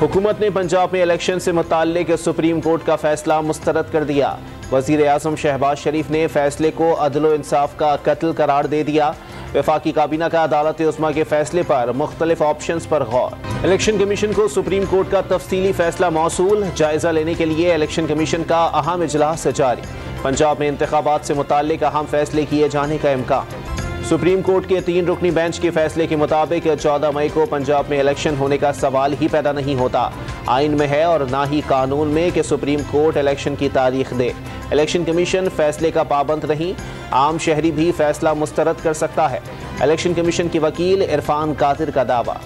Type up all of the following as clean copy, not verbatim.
हुकूमत ने पंजाब में इलेक्शन से मुताल्लिक सुप्रीम कोर्ट का फैसला मुस्तरद कर दिया। वज़ीर आज़म शहबाज शरीफ ने फैसले को अदल इंसाफ का कत्ल करार दे दिया। वफाकी काबीना का अदालत उस्मा के फैसले पर मुख्तलिफ ऑप्शंस पर गौर। इलेक्शन कमीशन को सुप्रीम कोर्ट का तफसीली फैसला मौसूल। जायजा लेने के लिए इलेक्शन कमीशन का अहम इजलास जारी। पंजाब में इंतखाबात से मुताल्लिक अहम फैसले किए जाने का इम्कान। सुप्रीम कोर्ट के 3 रुकनी बेंच के फैसले के मुताबिक 14 मई को पंजाब में इलेक्शन होने का सवाल ही पैदा नहीं होता। आइन में है और ना ही कानून में कि सुप्रीम कोर्ट इलेक्शन की तारीख दे। इलेक्शन कमीशन फैसले का पाबंद नहीं, आम शहरी भी फैसला मुस्तरद कर सकता है। इलेक्शन कमीशन के वकील इरफान कादिर का दावा।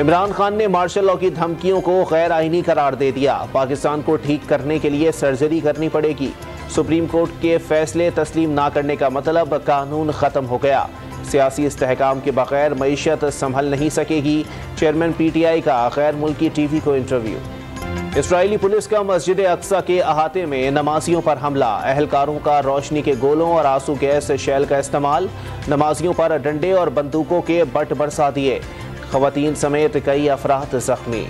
इमरान खान ने मार्शल लॉ की धमकियों को गैर आइनी करार दे दिया। पाकिस्तान को ठीक करने के लिए सर्जरी करनी पड़ेगी। सुप्रीम कोर्ट के फैसले तस्लीम ना करने का मतलब कानून ख़त्म हो गया। सियासी इस्तेहकाम के बगैर मईशत संभल नहीं सकेगी। चेयरमैन PTI का गैर मुल्की TV को इंटरव्यू। इसराइली पुलिस का मस्जिद अक्सा के अहाते में नमाजियों पर हमला। अहलकारों का रोशनी के गोलों और आंसू गैस शेल का इस्तेमाल। नमाजियों पर डंडे और बंदूकों के बट बरसा दिए। खवातीन समेत कई अफराद जख्मी।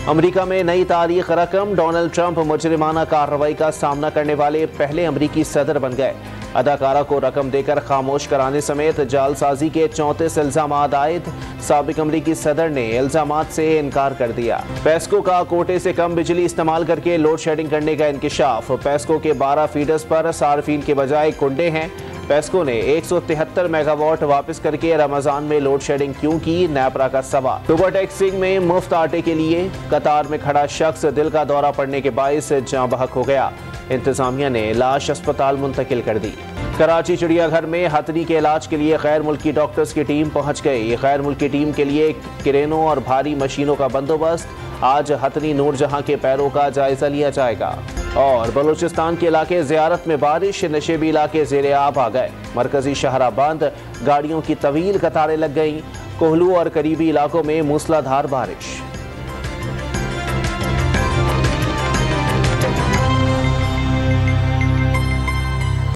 अमरीका में नई तारीख रकम। डोनाल्ड ट्रंप मुजरिमाना कार्रवाई का सामना करने वाले पहले अमरीकी सदर बन गए। अदाकारा को रकम देकर खामोश कराने समेत जालसाजी के 34 इल्जामात आयद। साबिक अमरीकी सदर ने इल्जामात से इनकार कर दिया। पेस्को का कोटे से कम बिजली इस्तेमाल करके लोड शेडिंग करने का इंकिशाफ। पेस्को के 12 फीडर्स पर सार्फिन के बजाय कुंडे हैं। पेस्को ने 173 मेगावाट वापस करके रमजान में लोड शेडिंग क्यों की, नैपरा का सवाल। सुपर टैक्सिंग में मुफ्त आटे के लिए कतार में खड़ा शख्स दिल का दौरा पड़ने के बायस जाँ बहक हो गया। इंतजामिया ने लाश अस्पताल मुंतकिल कर दी। कराची चिड़ियाघर में हथनी के इलाज के लिए गैर मुल्की डॉक्टर्स की टीम पहुंच गई। गैर मुल्की टीम के लिए क्रेनों और भारी मशीनों का बंदोबस्त। आज हथनी नूरजहां के पैरों का जायजा लिया जाएगा। और बलूचिस्तान के इलाके ज़ियारत में बारिश। नशेबी इलाके ज़ेरे आब आ गए। मरकजी शहरा बंद। गाड़ियों की तवील कतारें लग गईं। कोहलू और करीबी इलाकों में मूसलाधार बारिश।